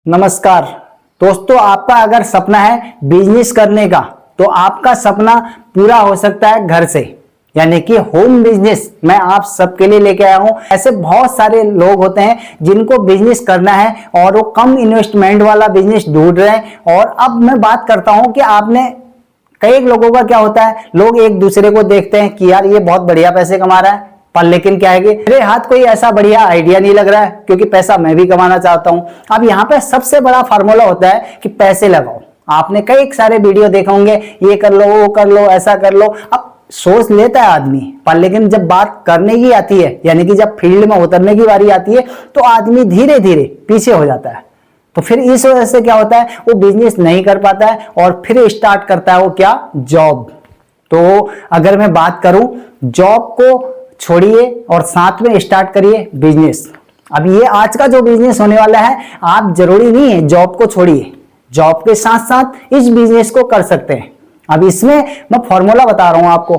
नमस्कार दोस्तों, आपका अगर सपना है बिजनेस करने का तो आपका सपना पूरा हो सकता है घर से, यानी कि होम बिजनेस मैं आप सबके लिए लेके आया हूं। ऐसे बहुत सारे लोग होते हैं जिनको बिजनेस करना है और वो कम इन्वेस्टमेंट वाला बिजनेस ढूंढ रहे हैं। और अब मैं बात करता हूं कि आपने कई लोगों का क्या होता है, लोग एक दूसरे को देखते हैं कि यार ये बहुत बढ़िया पैसे कमा रहा है, पर लेकिन क्या है कि मेरे हाथ कोई ऐसा बढ़िया आइडिया नहीं लग रहा है क्योंकि पैसा मैं भी कमाना चाहता हूं। अब यहाँ पे सबसे बड़ा फार्मूला होता है कि पैसे लगाओ। आपने कई सारे वीडियो देखे होंगे, ये कर लो, वो कर लो, ऐसा कर लो। अब सोच लेता है आदमी, पर लेकिन जब बात करने की आती है, यानी कि जब फील्ड में उतरने की बारी आती है, तो आदमी धीरे धीरे पीछे हो जाता है। तो फिर इस वजह से क्या होता है, वो बिजनेस नहीं कर पाता है और फिर स्टार्ट करता है वो क्या, जॉब। तो अगर मैं बात करूं, जॉब को छोड़िए और साथ में स्टार्ट करिए बिजनेस। अब ये आज का जो बिजनेस होने वाला है, आप जरूरी नहीं है जॉब को छोड़िए, जॉब के साथ साथ इस बिजनेस को कर सकते हैं। अब इसमें मैं फॉर्मूला बता रहा हूं आपको,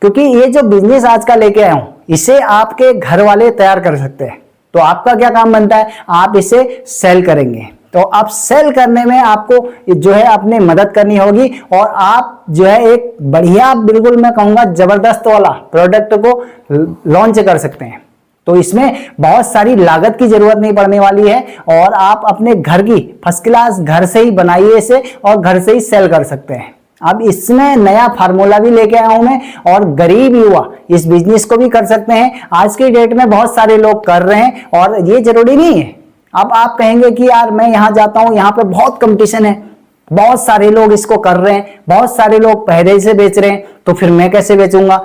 क्योंकि ये जो बिजनेस आज का लेके आया हूं, इसे आपके घर वाले तैयार कर सकते हैं। तो आपका क्या काम बनता है, आप इसे सेल करेंगे। तो आप सेल करने में आपको जो है अपनी मदद करनी होगी और आप जो है एक बढ़िया, बिल्कुल मैं कहूंगा जबरदस्त वाला प्रोडक्ट को लॉन्च कर सकते हैं। तो इसमें बहुत सारी लागत की जरूरत नहीं पड़ने वाली है और आप अपने घर की फर्स्ट क्लास घर से ही बनाइए इसे और घर से ही सेल कर सकते हैं। अब इसमें नया फार्मूला भी लेके आया हूं मैं, और गरीब युवा इस बिजनेस को भी कर सकते हैं। आज की डेट में बहुत सारे लोग कर रहे हैं और ये जरूरी नहीं है। अब आप कहेंगे कि यार मैं यहां जाता हूं, यहां पे बहुत कंपटीशन है, बहुत सारे लोग इसको कर रहे हैं, बहुत सारे लोग पहले से बेच रहे हैं, तो फिर मैं कैसे बेचूंगा।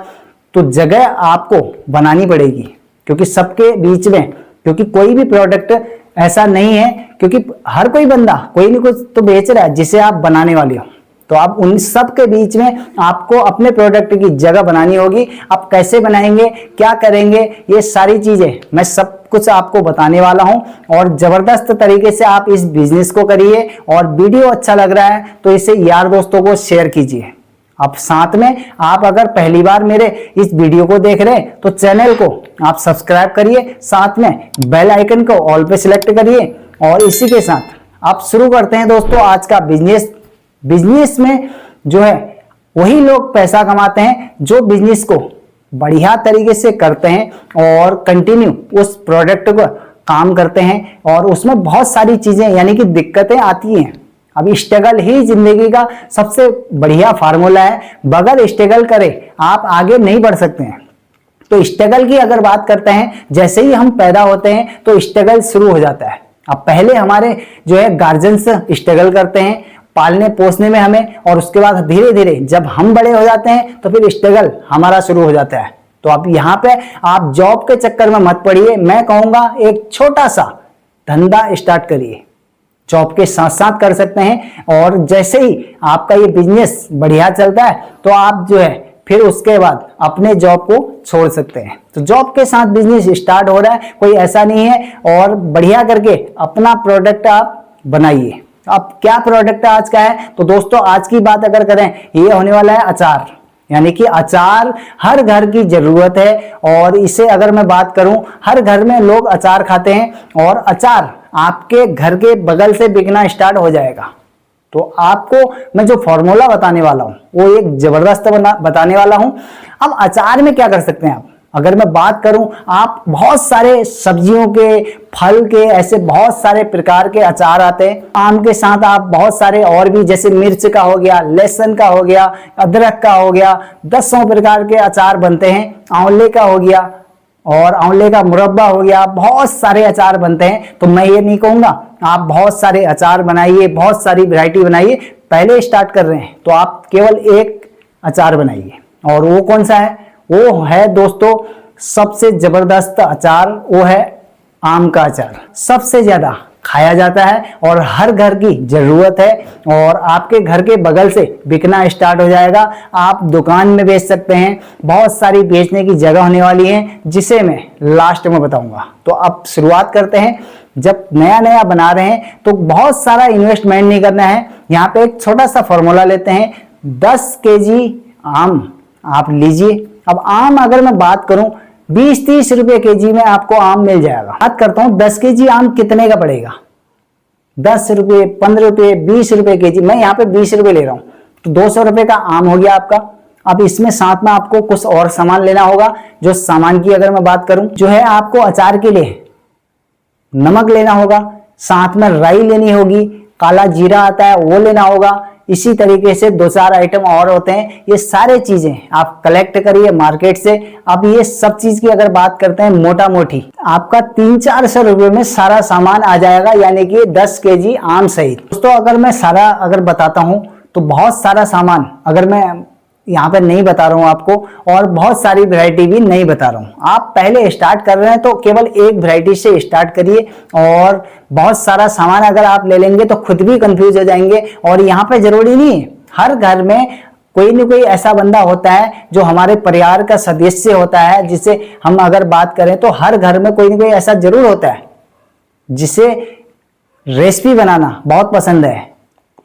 तो जगह आपको बनानी पड़ेगी, क्योंकि सबके बीच में, क्योंकि कोई भी प्रोडक्ट ऐसा नहीं है, क्योंकि हर कोई बंदा कोई ना कुछ तो बेच रहा है जिसे आप बनाने वाले हो। तो आप उन सब के बीच में आपको अपने प्रोडक्ट की जगह बनानी होगी। आप कैसे बनाएंगे, क्या करेंगे, ये सारी चीजें मैं सब कुछ आपको बताने वाला हूं। और जबरदस्त तरीके से आप इस बिजनेस को करिए, और वीडियो अच्छा लग रहा है तो इसे यार दोस्तों को शेयर कीजिए। अब साथ में आप अगर पहली बार मेरे इस वीडियो को देख रहे हैं तो चैनल को आप सब्सक्राइब करिए, साथ में बेल आइकन को ऑल पे सिलेक्ट करिए। और इसी के साथ आप शुरू करते हैं दोस्तों आज का बिजनेस। बिजनेस में जो है वही लोग पैसा कमाते हैं जो बिजनेस को बढ़िया तरीके से करते हैं और कंटिन्यू उस प्रोडक्ट को काम करते हैं, और उसमें बहुत सारी चीजें यानी कि दिक्कतें आती हैं। अब स्ट्रगल ही जिंदगी का सबसे बढ़िया फार्मूला है। बगैर स्ट्रगल करे आप आगे नहीं बढ़ सकते हैं। तो स्ट्रगल की अगर बात करते हैं, जैसे ही हम पैदा होते हैं तो स्ट्रगल शुरू हो जाता है। अब पहले हमारे जो है गार्जियंस स्ट्रगल करते हैं पालने पोसने में हमें, और उसके बाद धीरे धीरे जब हम बड़े हो जाते हैं तो फिर स्ट्रगल हमारा शुरू हो जाता है। तो अब यहाँ पे आप जॉब के चक्कर में मत पड़िए, मैं कहूंगा एक छोटा सा धंधा स्टार्ट करिए, जॉब के साथ साथ कर सकते हैं। और जैसे ही आपका ये बिजनेस बढ़िया चलता है तो आप जो है फिर उसके बाद अपने जॉब को छोड़ सकते हैं। तो जॉब के साथ बिजनेस स्टार्ट हो रहा है, कोई ऐसा नहीं है, और बढ़िया करके अपना प्रोडक्ट आप बनाइए। अब क्या प्रोडक्ट आज का है, तो दोस्तों आज की बात अगर करें, ये होने वाला है अचार। यानी कि अचार हर घर की जरूरत है, और इसे अगर मैं बात करूं, हर घर में लोग अचार खाते हैं, और अचार आपके घर के बगल से बिकना स्टार्ट हो जाएगा। तो आपको मैं जो फॉर्मूला बताने वाला हूं वो एक जबरदस्त बताने वाला हूं। अब अचार में क्या कर सकते हैं आप, अगर मैं बात करूं, आप बहुत सारे सब्जियों के, फल के, ऐसे बहुत सारे प्रकार के अचार आते हैं। आम के साथ आप बहुत सारे और भी, जैसे मिर्च का हो गया, लहसुन का हो गया, अदरक का हो गया, 10 प्रकार के अचार बनते हैं। आंवले का हो गया और आंवले का मुरब्बा हो गया, बहुत सारे अचार बनते हैं। तो मैं ये नहीं कहूंगा आप बहुत सारे अचार बनाइए, बहुत सारी वैरायटी बनाइए। पहले स्टार्ट कर रहे हैं तो आप केवल एक अचार बनाइए, और वो कौन सा है, वो है दोस्तों सबसे जबरदस्त अचार, वो है आम का अचार। सबसे ज्यादा खाया जाता है और हर घर की जरूरत है, और आपके घर के बगल से बिकना स्टार्ट हो जाएगा। आप दुकान में बेच सकते हैं, बहुत सारी बेचने की जगह होने वाली है, जिसे मैं लास्ट में बताऊंगा। तो अब शुरुआत करते हैं। जब नया नया बना रहे हैं तो बहुत सारा इन्वेस्टमेंट नहीं करना है। यहाँ पे एक छोटा सा फॉर्मूला लेते हैं, 10 केजी आम आप लीजिए। अब आम अगर मैं बात करूं, 20-30 रुपए केजी में आपको आम मिल जाएगा। बात करता हूं 10 केजी आम कितने का पड़ेगा, 10 रुपये, 15 रुपये, 20 रुपये केजी, मैं यहाँ पे 20 रुपये ले रहा हूँ, तो 200 रुपये का आम हो गया आपका। अब इसमें साथ में आपको कुछ और सामान लेना होगा। जो सामान की अगर मैं बात करूं, जो है आपको अचार के लिए नमक लेना होगा, साथ में राई लेनी होगी, काला जीरा आता है वो लेना होगा। इसी तरीके से 2-4 आइटम और होते हैं। ये सारे चीजें आप कलेक्ट करिए मार्केट से। अब ये सब चीज की अगर बात करते हैं मोटा मोटी, आपका 300-400 रुपये में सारा सामान आ जाएगा, यानी कि 10 केजी आम सहित। दोस्तों अगर मैं सारा अगर बताता हूं तो बहुत सारा सामान अगर मैं यहाँ पे नहीं बता रहा हूँ आपको, और बहुत सारी वैरायटी भी नहीं बता रहा हूँ। आप पहले स्टार्ट कर रहे हैं तो केवल एक वैरायटी से स्टार्ट करिए, और बहुत सारा सामान अगर आप ले लेंगे तो खुद भी कंफ्यूज हो जाएंगे। और यहाँ पे जरूरी नहीं है, हर घर में कोई न कोई ऐसा बंदा होता है जो हमारे परिवार का सदस्य होता है, जिसे हम अगर बात करें तो हर घर में कोई न कोई ऐसा जरूर होता है जिसे रेसिपी बनाना बहुत पसंद है।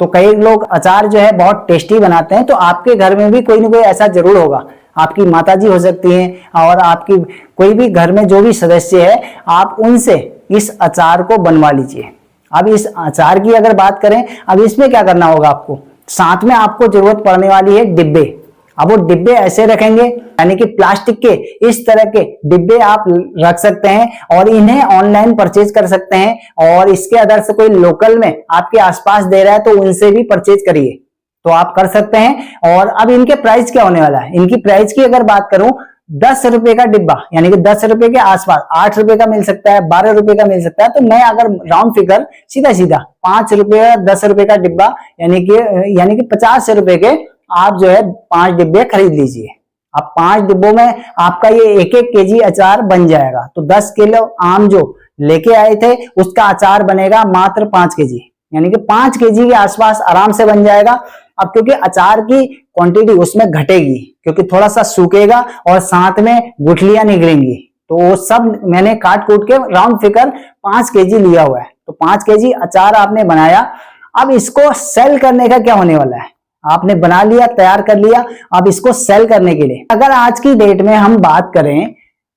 तो कई लोग अचार जो है बहुत टेस्टी बनाते हैं, तो आपके घर में भी कोई ना कोई ऐसा जरूर होगा। आपकी माताजी हो सकती हैं और आपकी कोई भी घर में जो भी सदस्य है, आप उनसे इस अचार को बनवा लीजिए। अब इस अचार की अगर बात करें, अब इसमें क्या करना होगा आपको, साथ में आपको जरूरत पड़ने वाली है डिब्बे। अब वो डिब्बे ऐसे रखेंगे, यानी कि प्लास्टिक के इस तरह के डिब्बे आप रख सकते हैं और इन्हें ऑनलाइन परचेज कर सकते हैं। और इसके अदर से कोई लोकल में आपके आसपास दे रहा है तो उनसे भी परचेज करिए, तो आप कर सकते हैं। और अब इनके प्राइस क्या होने वाला है, इनकी प्राइस की अगर बात करूं, 10 रुपए का डिब्बा, यानी कि 10 रुपए के आसपास, 8 रुपए का मिल सकता है, 12 रुपए का मिल सकता है। तो मैं अगर राउंड फिगर सीधा सीधा 5 रुपए 10 रुपए का डिब्बा, यानी कि 50 रुपए के आप जो है 5 डिब्बे खरीद लीजिए। अब 5 डिब्बों में आपका ये 1-1 केजी अचार बन जाएगा। तो 10 किलो आम जो लेके आए थे उसका अचार बनेगा मात्र 5 केजी, यानी कि 5 केजी के आसपास आराम से बन जाएगा। अब क्योंकि अचार की क्वांटिटी उसमें घटेगी, क्योंकि थोड़ा सा सूखेगा और साथ में गुठलियां निकलेंगी, तो वो सब मैंने काट कूट के राउंड फिगर 5 केजी लिया हुआ है। तो 5 केजी अचार आपने बनाया। अब इसको सेल करने का क्या होने वाला है, आपने बना लिया, तैयार कर लिया। अब इसको सेल करने के लिए अगर आज की डेट में हम बात करें,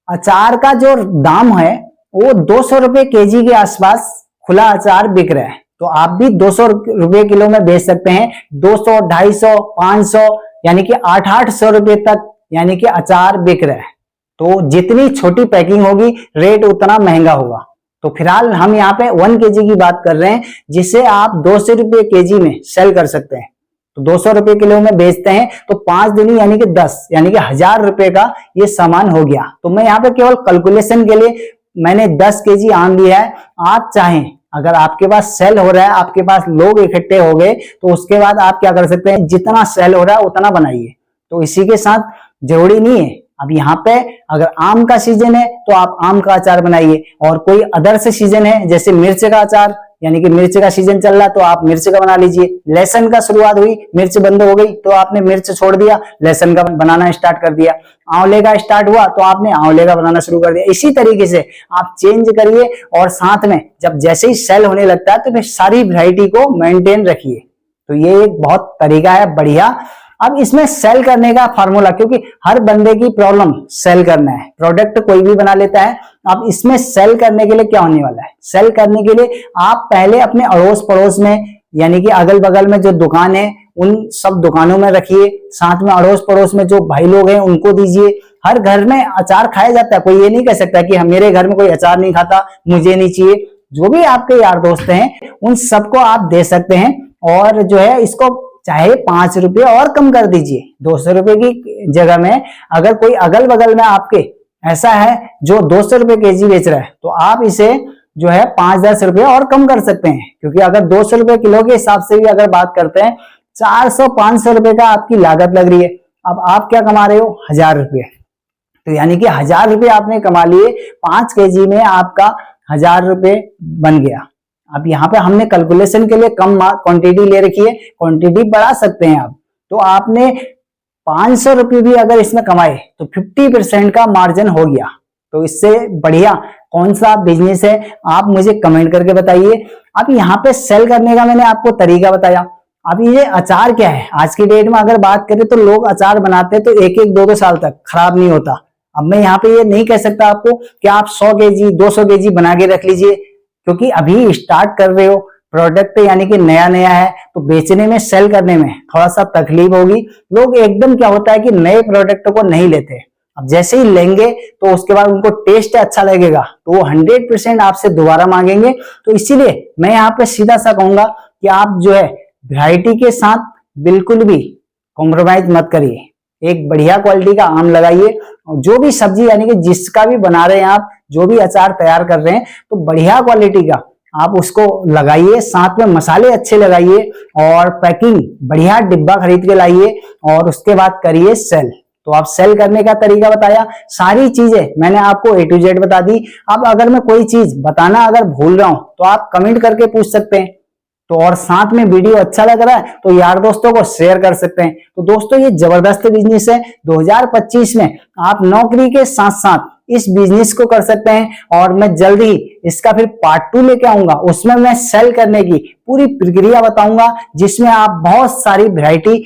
अचार का जो दाम है वो 200 रुपए केजी के आसपास खुला अचार बिक रहा है। तो आप भी 200 रुपए किलो में बेच सकते हैं, 200, 250, 500, यानी कि 800 रुपए तक, यानी कि अचार बिक रहा है। तो जितनी छोटी पैकिंग होगी रेट उतना महंगा होगा। तो फिलहाल हम यहाँ पे 1 केजी की बात कर रहे हैं, जिसे आप 200 रुपए केजी में सेल कर सकते हैं। तो 200 रुपए किलो में बेचते हैं तो 5 दूनी यानी कि 10, यानी कि 1000 रुपए का ये सामान हो गया। तो मैं यहाँ पे केवल कैलकुलेशन के लिए मैंने 10 केजी आम लिया है। आप चाहें, अगर आपके पास सेल हो रहा है, आपके पास लोग इकट्ठे हो गए, तो उसके बाद आप क्या कर सकते हैं, जितना सेल हो रहा है उतना बनाइए। तो इसी के साथ जरूरी नहीं है, अब यहाँ पे अगर आम का सीजन है तो आप आम का अचार बनाइए, और कोई अदर से सीजन है जैसे मिर्च का अचार, यानी कि मिर्च का सीजन चल रहा है तो आप मिर्च का बना लीजिए। लहसुन का शुरुआत हुई, मिर्च बंद हो गई तो आपने मिर्च छोड़ दिया, लहसुन का बनाना स्टार्ट कर दिया। आंवले का स्टार्ट हुआ तो आपने आंवले का बनाना शुरू कर दिया। इसी तरीके से आप चेंज करिए, और साथ में जब जैसे ही सेल होने लगता है तो फिर सारी वैरायटी को मेंटेन रखिए। तो ये एक बहुत तरीका है बढ़िया। अब इसमें सेल करने का फार्मूला, क्योंकि हर बंदे की प्रॉब्लम सेल करना है, प्रोडक्ट कोई भी बना लेता है। अब इसमें सेल करने के लिए क्या होने वाला है, सेल करने के लिए आप पहले अपने अड़ोस पड़ोस में, यानी कि अगल बगल में जो दुकान है उन सब दुकानों में रखिए, साथ में अड़ोस पड़ोस में जो भाई लोग हैं उनको दीजिए। हर घर में अचार खाया जाता है, कोई ये नहीं कह सकता कि मेरे घर में कोई अचार नहीं खाता, मुझे नहीं चाहिए। जो भी आपके यार दोस्त हैं उन सबको आप दे सकते हैं, और जो है इसको चाहे 5 रुपये और कम कर दीजिए। 200 रुपए की जगह में अगर कोई अगल बगल में आपके ऐसा है जो 200 रुपए केजी बेच रहा है, तो आप इसे जो है 5-10 रुपये और कम कर सकते हैं। क्योंकि अगर 200 रुपए किलो के हिसाब से भी अगर बात करते हैं, 400-500 रुपए का आपकी लागत लग रही है। अब आप क्या कमा रहे हो, 1000 रुपये। तो यानी कि 1000 रुपये आपने कमा लिए, 5 केजी में आपका 1000 रुपये बन गया। अब यहाँ पे हमने कैलकुलेशन के लिए कम क्वांटिटी ले रखी है, क्वांटिटी बढ़ा सकते हैं आप। तो आपने 500 रुपये भी अगर इसमें कमाए तो 50% का मार्जिन हो गया। तो इससे बढ़िया कौन सा बिजनेस है आप मुझे कमेंट करके बताइए। अब यहाँ पे सेल करने का मैंने आपको तरीका बताया। अब ये अचार क्या है, आज की डेट में अगर बात करें तो लोग अचार बनाते हैं तो 1-1, 2-2 साल तक खराब नहीं होता। अब मैं यहाँ पे ये नहीं कह सकता आपको कि आप 100 केजी 200 केजी बना के रख लीजिए, क्योंकि अभी स्टार्ट कर रहे हो, प्रोडक्ट यानी कि नया नया है तो बेचने में, सेल करने में थोड़ा सा तकलीफ होगी। लोग एकदम क्या होता है कि नए प्रोडक्ट को नहीं लेते, अब जैसे ही लेंगे तो उसके बाद उनको टेस्ट अच्छा लगेगा तो वो 100% आपसे दोबारा मांगेंगे। तो इसीलिए मैं यहाँ पे सीधा सा कहूंगा कि आप जो है वैरायटी के साथ बिल्कुल भी कॉम्प्रोमाइज मत करिए, एक बढ़िया क्वालिटी का आम लगाइए। जो भी सब्जी यानी कि जिसका भी बना रहे हैं आप, जो भी अचार तैयार कर रहे हैं तो बढ़िया क्वालिटी का आप उसको लगाइए, साथ में मसाले अच्छे लगाइए और पैकिंग बढ़िया डिब्बा खरीद के लाइए और उसके बाद करिए सेल। तो आप सेल करने का तरीका बताया, सारी चीजें मैंने आपको A to Z बता दी। अब अगर मैं कोई चीज बताना अगर भूल रहा हूं तो आप कमेंट करके पूछ सकते हैं। तो और साथ में वीडियो अच्छा लग रहा है तो यार दोस्तों को शेयर कर सकते हैं। तो दोस्तों ये जबरदस्त बिजनेस है, 2025 में आप नौकरी के साथ साथ इस बिजनेस को कर सकते हैं। और मैं जल्द ही इसका फिर पार्ट 2 लेके आऊंगा, उसमें मैं सेल करने की पूरी प्रक्रिया बताऊंगा, जिसमें आप बहुत सारी वैरायटी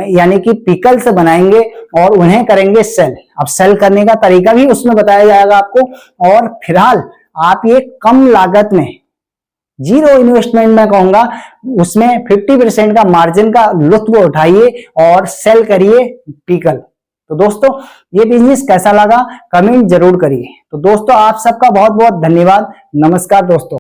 यानी कि पिकल से बनाएंगे और उन्हें करेंगे सेल। अब सेल करने का तरीका भी उसमें बताया जाएगा आपको। और फिलहाल आप ये कम लागत में, जीरो इन्वेस्टमेंट में कहूंगा, उसमें 50% का मार्जिन का लुत्फ उठाइए और सेल करिए पिकल। तो दोस्तों ये बिजनेस कैसा लगा कमेंट जरूर करिए। तो दोस्तों आप सबका बहुत बहुत धन्यवाद। नमस्कार दोस्तों।